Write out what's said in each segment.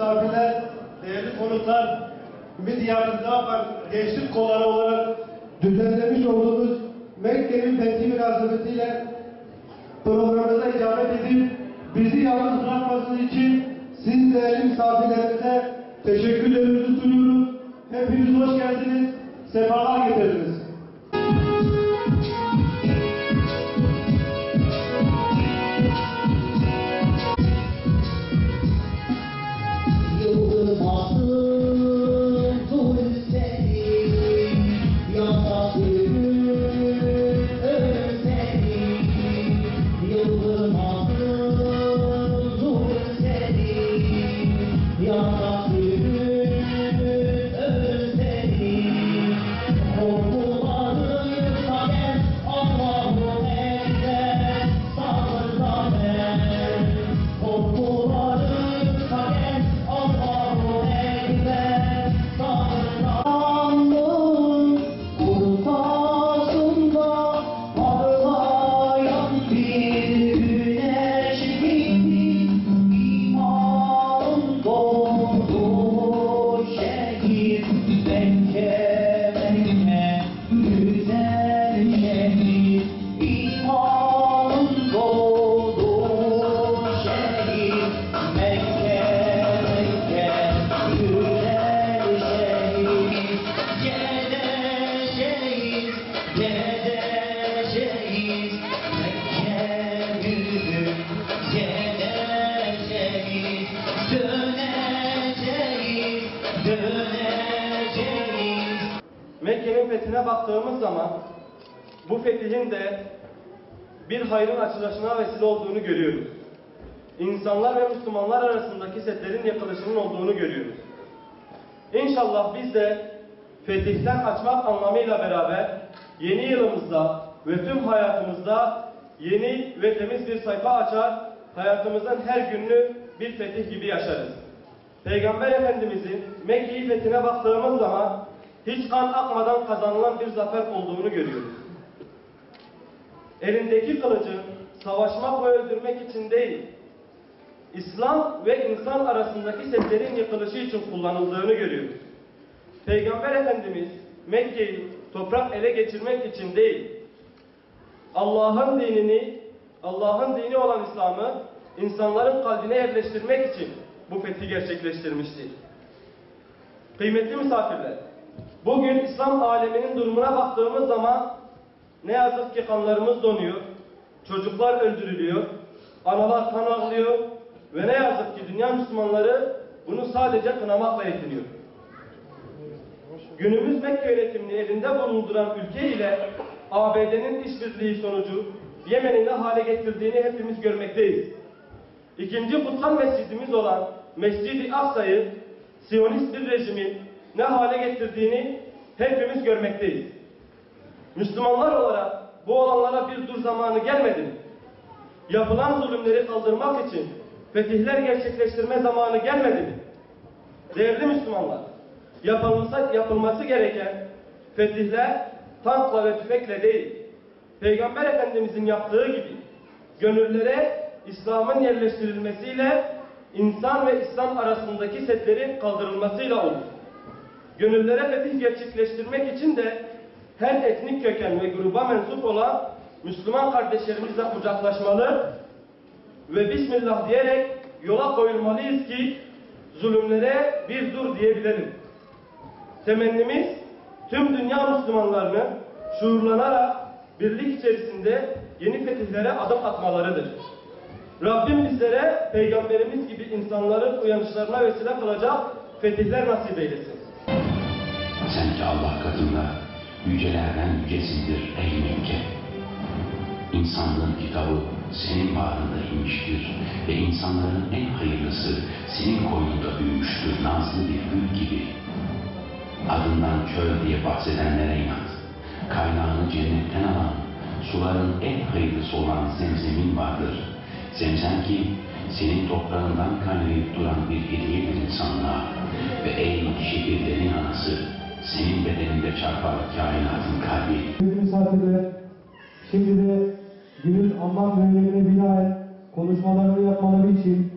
misafirler, değerli konuklar, Midyat'ta gençlik kolları olarak düzenlemiş olduğumuz Mekke'nin fethi münasebetiyle programımıza icabet edip bizi yalnız bırakmasınız için siz değerli misafirlerimize teşekkürlerimizi sunuyoruz. Hepiniz hoş geldiniz, sefalar getirdiniz. Mekke'nin fethine baktığımız zaman bu fetihin de bir hayrın açılışına vesile olduğunu görüyoruz. İnsanlar ve Müslümanlar arasındaki setlerin yakılışının olduğunu görüyoruz. İnşallah biz de fetihten açmak anlamıyla beraber yeni yılımızda ve tüm hayatımızda yeni ve temiz bir sayfa açar, hayatımızın her gününü bir fetih gibi yaşarız. Peygamber Efendimizin Mekke'yi fethine baktığımız zaman hiç kan akmadan kazanılan bir zafer olduğunu görüyoruz. Elindeki kılıcın savaşmak ve öldürmek için değil, İslam ve insan arasındaki setlerin yıkılışı için kullanıldığını görüyoruz. Peygamber Efendimiz Mekke'yi toprak ele geçirmek için değil, Allah'ın dini olan İslam'ı insanların kalbine yerleştirmek için bu fethi gerçekleştirmiştir. Kıymetli misafirler, bugün İslam aleminin durumuna baktığımız zaman ne yazık ki kanlarımız donuyor, çocuklar öldürülüyor, analar kan ağlıyor ve ne yazık ki dünya Müslümanları bunu sadece kınamakla yetiniyor. Günümüz Mekke yönetimini elinde bulunduran ülke ile ABD'nin işbirliği sonucu Yemen'i ne hale getirdiğini hepimiz görmekteyiz. İkinci kutsal mescidimiz olan Mescid-i Aksa'yı Siyonist bir rejimin ne hale getirdiğini hepimiz görmekteyiz. Müslümanlar olarak bu olanlara bir dur zamanı gelmedi mi? Yapılan zulümleri kaldırmak için fetihler gerçekleştirme zamanı gelmedi mi? Değerli Müslümanlar, yapılması gereken fetihler tankla ve tüfekle değil, Peygamber Efendimizin yaptığı gibi gönüllere İslam'ın yerleştirilmesiyle insan ve İslam arasındaki setlerin kaldırılmasıyla olur. Gönüllere fetih gerçekleştirmek için de her etnik köken ve gruba mensup olan Müslüman kardeşlerimizle kucaklaşmalı ve Bismillah diyerek yola koyulmalıyız ki zulümlere bir dur diyebilelim. Temennimiz tüm dünya Müslümanlarının şuurlanarak birlik içerisinde yeni fetihlere adım atmalarıdır. Rabbim bizlere Peygamberimiz gibi insanların uyanışlarına vesile kılacak fetihler nasip eylesin. Sen ki Allah katında yücelerden yücesindir ey Mekke. İnsanlığın kitabı senin bağrında inmiştir ve insanların en hayırlısı senin koynunda büyümüştür nazlı bir gül gibi. Adından çöl diye bahsedenlere inat. Kaynağını cennetten alan, suların en hayırlısı olan zemzemin vardır. Zemzem ki senin toprağından kaynayıp duran bir hediyedir insanlığa ve ey şehirlerin anası, senin bedeninde çarpar kainatın kalbi. Misafirler, şimdi de günün anlam ve önemine binaen konuşmalarını yapmaları için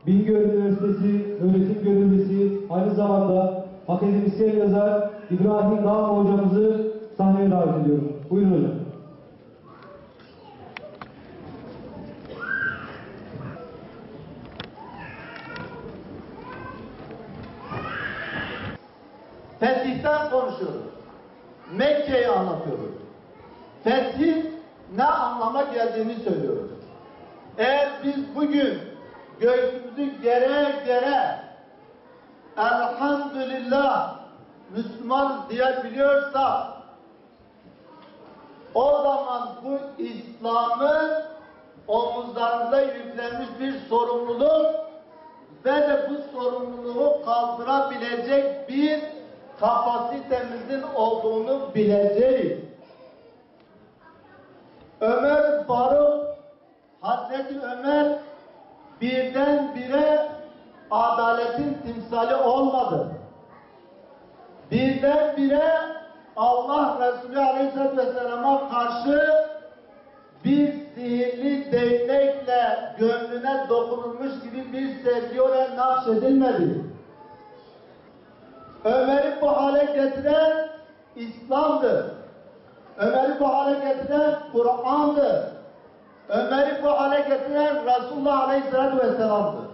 Bingöl Üniversitesi öğretim görevlisi, aynı zamanda akademisyen yazar İbrahim Dağlı hocamızı sahneye davet ediyorum. Buyurun hocam. Fetih'ten konuşuyoruz. Mekke'yi anlatıyoruz. Fetih ne anlama geldiğini söylüyoruz. Eğer biz bugün göğsümüzü gere gere elhamdülillah Müslümanız diyebiliyorsak o zaman bu İslam'ın omuzlarımıza yüklenmiş bir sorumluluk ve de bu sorumluluğu kaldırabilecek bir kapasitemizin olduğunu bileceğiz. Ömer Faruk, Hazreti Ömer birdenbire adaletin timsali olmadı. Birdenbire Allah Resulü Aleyhisselatü Vesselam'a karşı bir sihirli değnekle gönlüne dokunulmuş gibi bir sevgi oraya nakşedilmedi. Ömer'i bu hale getiren İslam'dır. Ömer'i bu hale getiren Kur'an'dır. Ömer'i bu hale getiren Resulullah Aleyhisselatü Vesselam'dır.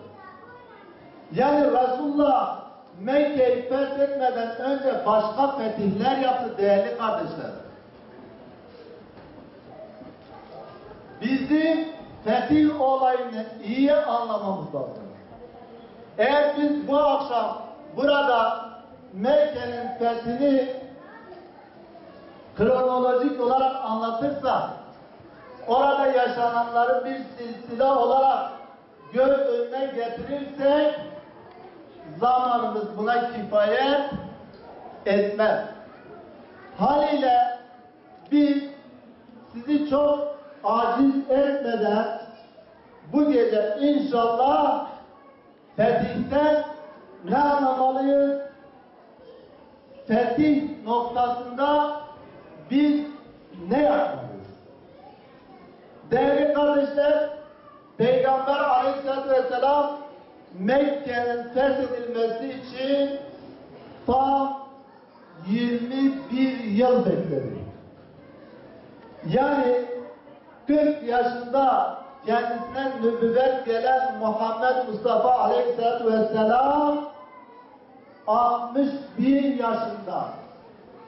Yani Resulullah Mekke'yi fethetmeden önce başka fetihler yaptı değerli kardeşler. Bizim fetih olayını iyi anlamamız lazım. Eğer biz bu akşam burada Mekke'nin fethini kronolojik olarak anlatırsak, orada yaşananları bir silsile olarak göz önüne getirirsek, zamanımız buna kifayet etmez. Haliyle biz sizi çok aciz etmeden bu gece inşallah fetihten ne anlamalıyız? Fetih noktasında biz ne yapmalıyız? Değerli kardeşler, Peygamber Aleyhisselatü Vesselam Mekke'nin fethedilmesi için tam 21 yıl bekledi. Yani 40 yaşında kendisine nübüvvet gelen Muhammed Mustafa Aleyhisselatü Vesselam 61 yaşında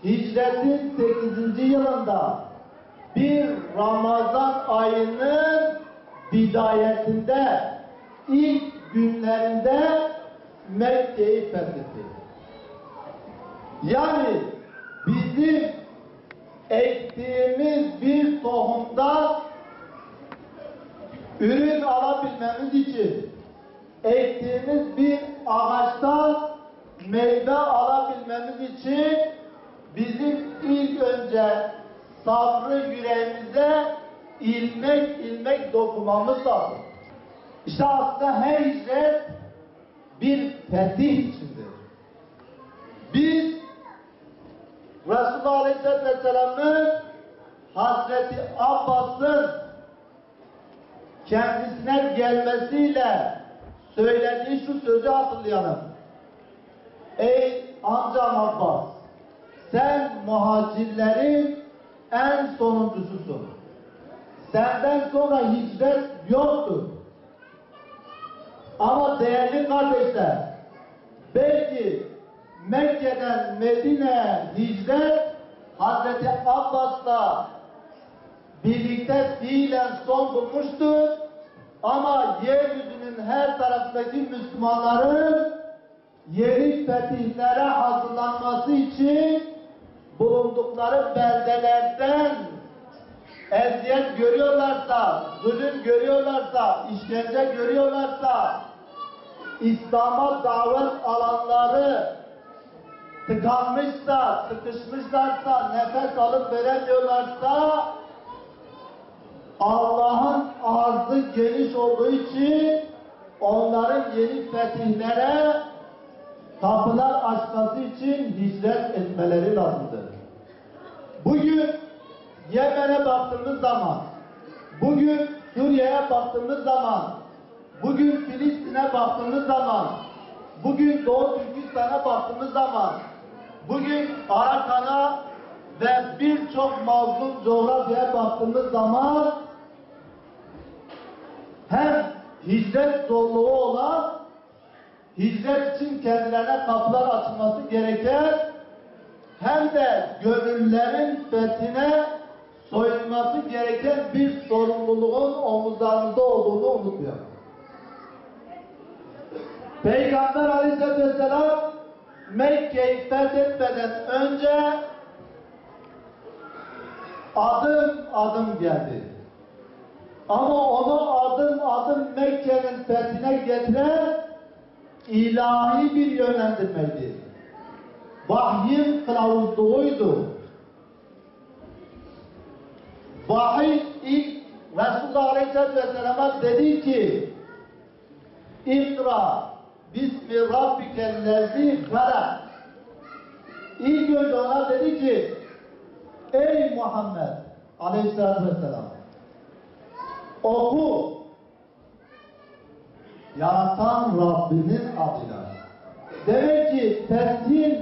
hicretin 8. yılında bir Ramazan ayının bidayetinde ilk günlerinde Mekke'yi fethetti. Yani bizim ektiğimiz bir tohumdan ürün alabilmemiz için ektiğimiz bir ağaçtan meyve alabilmemiz için bizim ilk önce sabrı yüreğimize ilmek ilmek dokunmamız lazım. İşte aslında her hicret bir fetih içindir. Biz Resulullah Aleyhisselatü Vesselam'ın Hazreti Abbas'ın kendisine gelmesiyle söylediği şu sözü hatırlayalım. Ey amcam Abbas, sen muhacirlerin en sonuncususun. Senden sonra hicret yoktur. Ama değerli kardeşler, belki Mekke'den Medine'ye hicret Hazreti Abbas'la birlikte fiilen son bulmuştur. Ama yeryüzünün her tarafındaki Müslümanların yeni fetihlere hazırlanması için bulundukları beldelerden eziyet görüyorlarsa, zulüm görüyorlarsa, işkence görüyorlarsa, İslam'a davet alanları tıkanmışsa, sıkışmışlarsa, nefes alıp veremiyorlarsa, Allah'ın arzı geniş olduğu için onların yeni fetihlere kapılar açması için hicret etmeleri lazımdır. Bugün Yemen'e baktığımız zaman, bugün Suriye'ye baktığımız zaman, bugün Filistin'e baktığımız zaman bugün Doğu Türkistan'a baktığımız zaman, bugün Arakan'a ve birçok mazlum coğrafyaya baktığımız zaman hem hicret zorluğu olan, hicret için kendilerine kapılar açılması gereken, hem de gönüllerin fethine soyulması gereken bir sorumluluğun omuzlarımızda olduğunu unutmayalım. Peygamber Aleyhisselatü Vesselam Mekke'yi fethetmeden önce adım adım geldi. Ama onu adım adım Mekke'nin fethine getiren ilahi bir yönlendirmeydi. Vahyin kılavuzluğuydu. Vahiy ilk Resulullah Aleyhisselatü Vesselam'a dedi ki İkra Bismi Rabbikellezi felak. İlk önce ona dedi ki ey Muhammed Aleyhisselatü Vesselam oku yaratan Rabbinin adıyla. Demek ki tefsir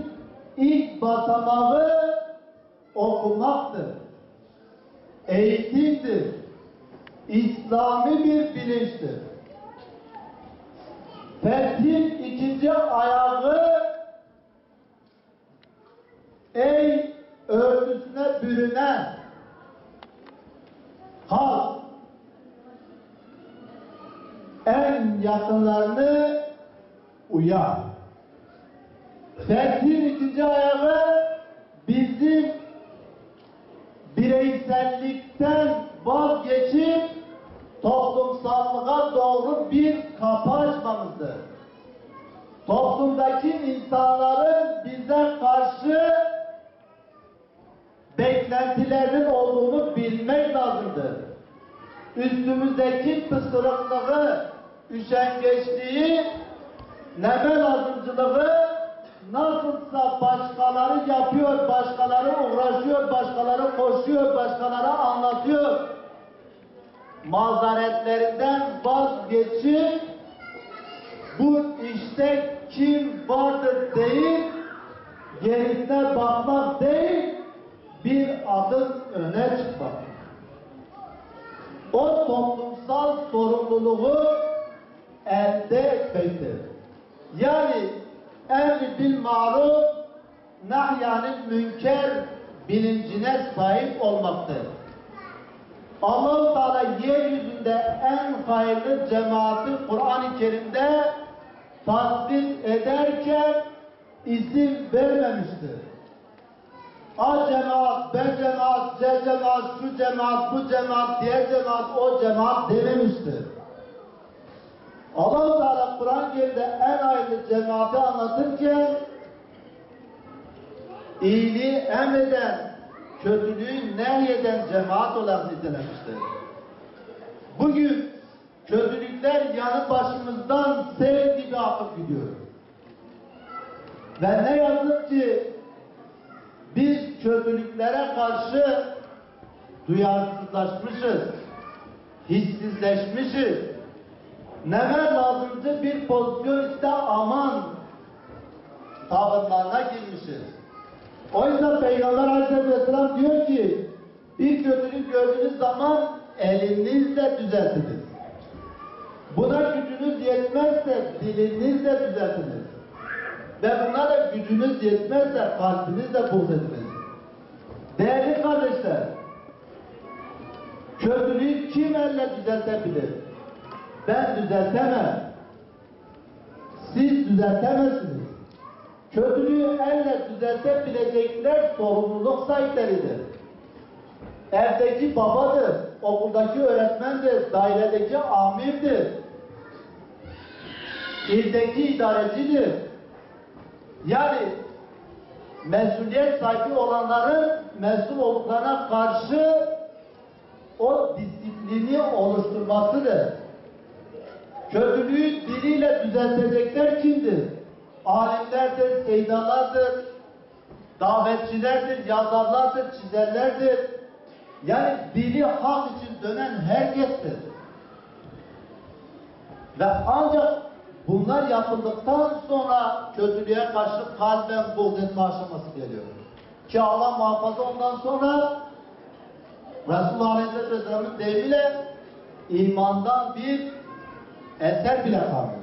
ilk basamağı okumaktır. Eğitimdir. İslami bir bilinçtir. Fethin ikinci ayağı ey örtüsüne bürünen halk en yakınlarını uyar. Fethin ikinci ayağı bizim bireysellikten vazgeçip toplumsallığa doğru bir kapı açmamızdır. Toplumdaki insanların bize karşı beklentilerinin olduğunu bilmek lazımdır. Üstümüzdeki pısırıklığı, üşengeçliği, neme lazımcılığı nasılsa başkaları yapıyor, başkaları uğraşıyor, başkaları koşuyor, başkaları anlatıyor. Mazaretlerinden vazgeçip bu işte kim vardır değil, gerisine bakmak değil, bir adım öne çıkmak. O toplumsal sorumluluğu elde etmektir. Yani emri bil maruf, nahyanil münker bilincine sahip olmaktır. Allah-u Teala yeryüzünde en hayırlı cemaati Kur'an-ı Kerim'de tasvir ederken isim vermemiştir. A cemaat, B cemaat, C cemaat, şu cemaat, bu cemaat, diğer cemaat, o cemaat dememiştir. Allah-u Teala Kur'an-ı Kerim'de en hayırlı cemaati anlatırken iyiliği emreden, kötülüğü nehyeden cemaat olarak nitelemiştir. Bugün kötülükler yanı başımızdan sel gibi akıp gidiyor. Ve ne yazık ki biz kötülüklere karşı duyarsızlaşmışız, hissizleşmişiz. Neme lazımcı bir pozisyon iste aman tavırlarına girmişiz. Oysa Peygamber Aleyhisselatü Vesselam diyor ki bir kötülük gördüğünüz zaman elinizle düzeltiniz. Buna gücünüz yetmezse dilinizle düzeltiniz. Ve buna da gücünüz yetmezse kalbinizle buğzetiniz. Değerli kardeşler, kötülüğü kim elle düzeltebilir? Ben düzeltemem. Siz düzeltemezsiniz. Kötülüğü elle düzeltebilecekler sorumluluk sahipleridir. Evdeki babadır, okuldaki öğretmendir, dairedeki amirdir, ildeki idarecidir. Yani mesuliyet sahibi olanların mesul olduklarına karşı o disiplini oluşturmasıdır. Kötülüğü diliyle düzeltecekler kimdir? Alimlerdir, seydalardır, davetçilerdir, yazarlardır, çizerlerdir. Yani dili hak için dönen herkestir. Ve ancak Bunlar yapıldıktan sonra kötülüğe karşı kalben buğz etme aşaması geliyor. Ki Allah muhafaza ondan sonra Resulullah Aleyhisselatü Vesselam'ın deyimiyle imandan bir eser bile kalmıyor.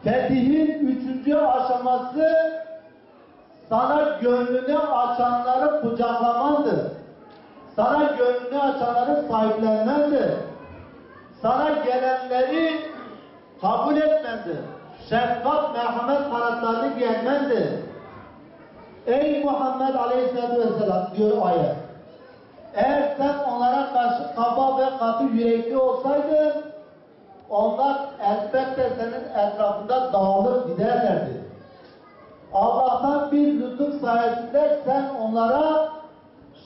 Fetihin 3. aşaması sana gönlünü açanları kucaklamandır. Sana gönlünü açanları sahiplenmendir. Sana gelenleri kabul etmendir. Şefkat, merhamet kanatlarını giymendir. Ey Muhammed Aleyhisselatü Vesselam diyor ayet. Eğer sen onlara karşı kaba ve katı yürekli olsaydın, onlar elbette senin etrafında dağılır giderlerdi. Allah'tan bir lütuf sayesinde sen onlara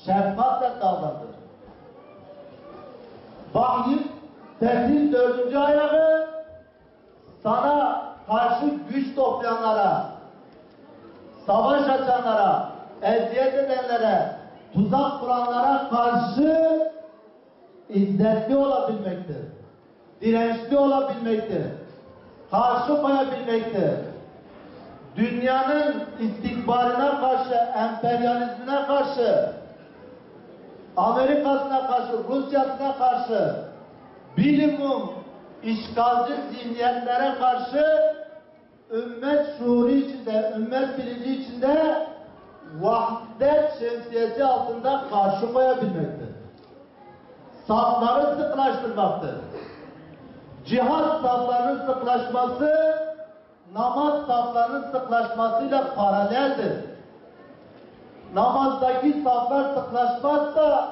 şefkatle davrandın. Vahyin Fethin 4. ayağı sana karşı güç toplayanlara, savaş açanlara, eziyet edenlere, tuzak kuranlara karşı izzetli olabilmektir. Dirençli olabilmektir. Karşı koyabilmektir. Dünyanın istikbarına karşı, emperyalizmine karşı, Amerika'sına karşı, Rusya'sına karşı, bilimum, işgalci zihniyetlere karşı ümmet şuuru içinde, ümmet bilinci içinde vahdet şemsiyesi altında karşı koyabilmektir. Safları sıklaştırmaktır. Cihad saflarının sıklaşması, namaz saflarının sıklaşmasıyla paraleldir. Namazdaki saflar sıklaşmazsa,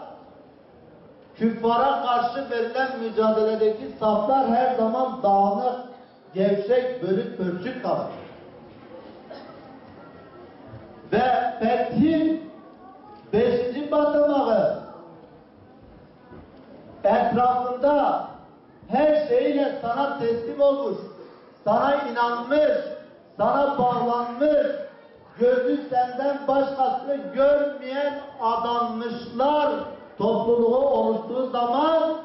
küffara karşı verilen mücadeledeki saflar her zaman dağınık, gevşek, bölük pörçük kalır. Ve fethin 5. basamağı etrafında her şeyle sana teslim olmuş, sana inanmış, sana bağlanmış, gözü senden başkasını görmeyen adanmışlar topluluğu oluştuğu zaman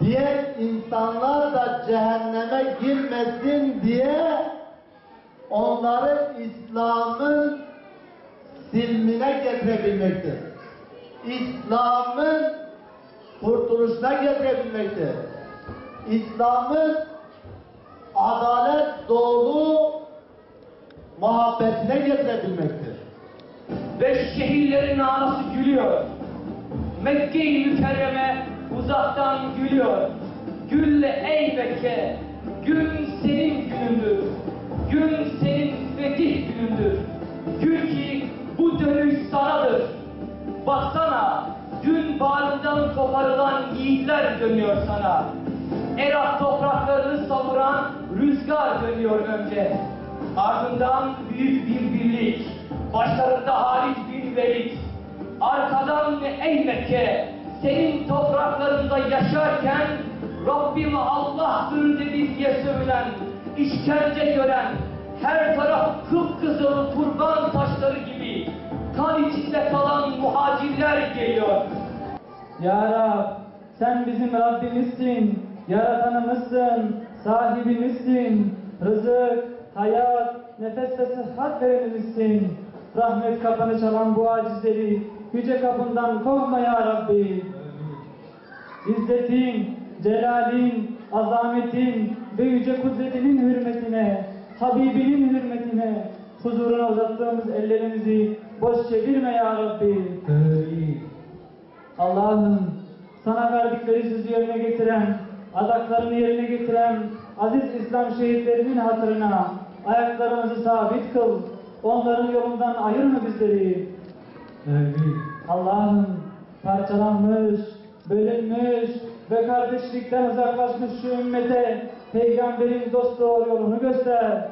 diğer insanlar da cehenneme girmesin diye onları İslam'ın silmine getirebilmektir. İslam'ın kurtuluşuna getirebilmektir. İslam'ın adalet dolu muhabbetine getirebilmektir. Ve şehirlerin anası gülüyor. Mekke-i Mükerreme uzaktan gülüyor. Gülle ey Mekke, gün senin günündür. Gün senin fetih günündür. Gül ki bu dönüş sanadır. Baksana, dün bağrından koparılan yiğitler dönüyor sana. Irak topraklarını savuran rüzgar dönüyor önce. Ardından büyük bir birlik, başlarında Halid bin Velid. Arkadan ey Mekke, senin topraklarında yaşarken Rabbim Allah'tır dedi diye sövülen, işkence gören, her taraf kıpkızıl kurban taşları gibi kan içinde kalan muhacirler geliyor. Ya Rab, sen bizim Rabbimizsin, yaratanımızsın, sahibimizsin, rızık, hayat, nefes ve sıhhat verenimizsin. Rahmet kapını çalan bu acizleri yüce kapından kovma ya Rabbi. İzzetin, celalin, azametin ve yüce kudretinin hürmetine, Habibinin hürmetine huzuruna uzattığımız ellerimizi boş çevirme ya Rabbi. Allah'ım, sana verdikleri sözü yerine getiren, adaklarını yerine getiren aziz İslam şehitlerinin hatırına ayaklarımızı sabit kıl. Onların yolundan ayırma bizleri. Allah'ım, parçalanmış, bölünmüş ve kardeşlikten uzaklaşmış şu ümmete Peygamberin dosdoğru yolunu göster.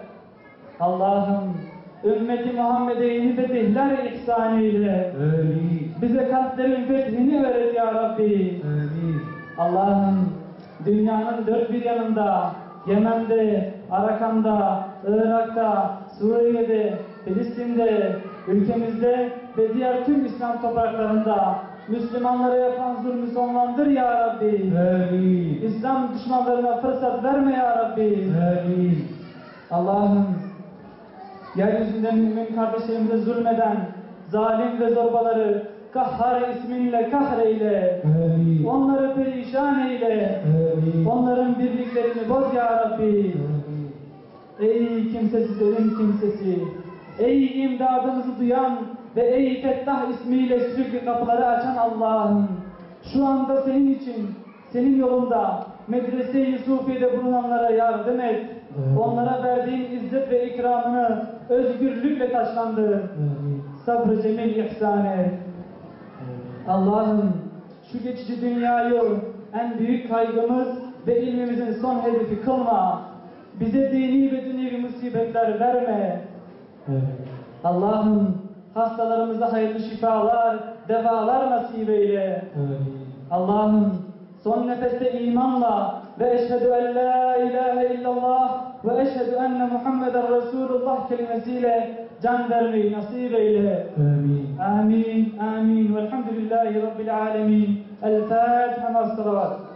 Allah'ım, ümmeti Muhammed'e yeni fetihler ihsan eyle. Bize kalplerin fethini öğret ya Rabbi. Allah'ım, dünyanın dört bir yanında, Yemen'de, Arakan'da, Irak'ta, Suriye'de, Filistin'de, ülkemizde ve diğer tüm İslam topraklarında Müslümanlara yapan zulmü sonlandır ya Rabbi. Amin. İslam düşmanlarına fırsat verme ya Rabbi. Amin. Allah'ım, yeryüzünde mümin kardeşlerimize zulmeden zalim ve zorbaları Kahhar isminle kahreyle. Amin. Onları perişan eyle. Amin. Onların birliklerini boz ya Rabbi. Amin. Ey kimsesizlerin kimsesi, ey imdadımızı duyan ve ey Fettah ismiyle sürekli kapıları açan Allah'ım, şu anda senin için, senin yolunda Medrese-i Yusufiye'de bulunanlara yardım et. Onlara verdiğin izzet ve ikramını özgürlükle taşlandır. Amin. Sabrı cemil ihsan et. Allah'ım, şu geçici dünyayı en büyük kaygımız ve ilmimizin son hedefi kılma. Bize dini ve dünyevi musibetler verme. Amin. Allah'ım, hastalarımıza hayırlı şifalar, devalar nasip eyle. Amin. Allah'ım, son nefeste imanla ve eşhedü en la ilahe illallah ve eşhedü enne Muhammeden Resulullah kelimesiyle can vermeyi nasip eyle. Amin. Amin, amin. Velhamdülillahi Rabbil alemin. El Fatiha ma'as salavat.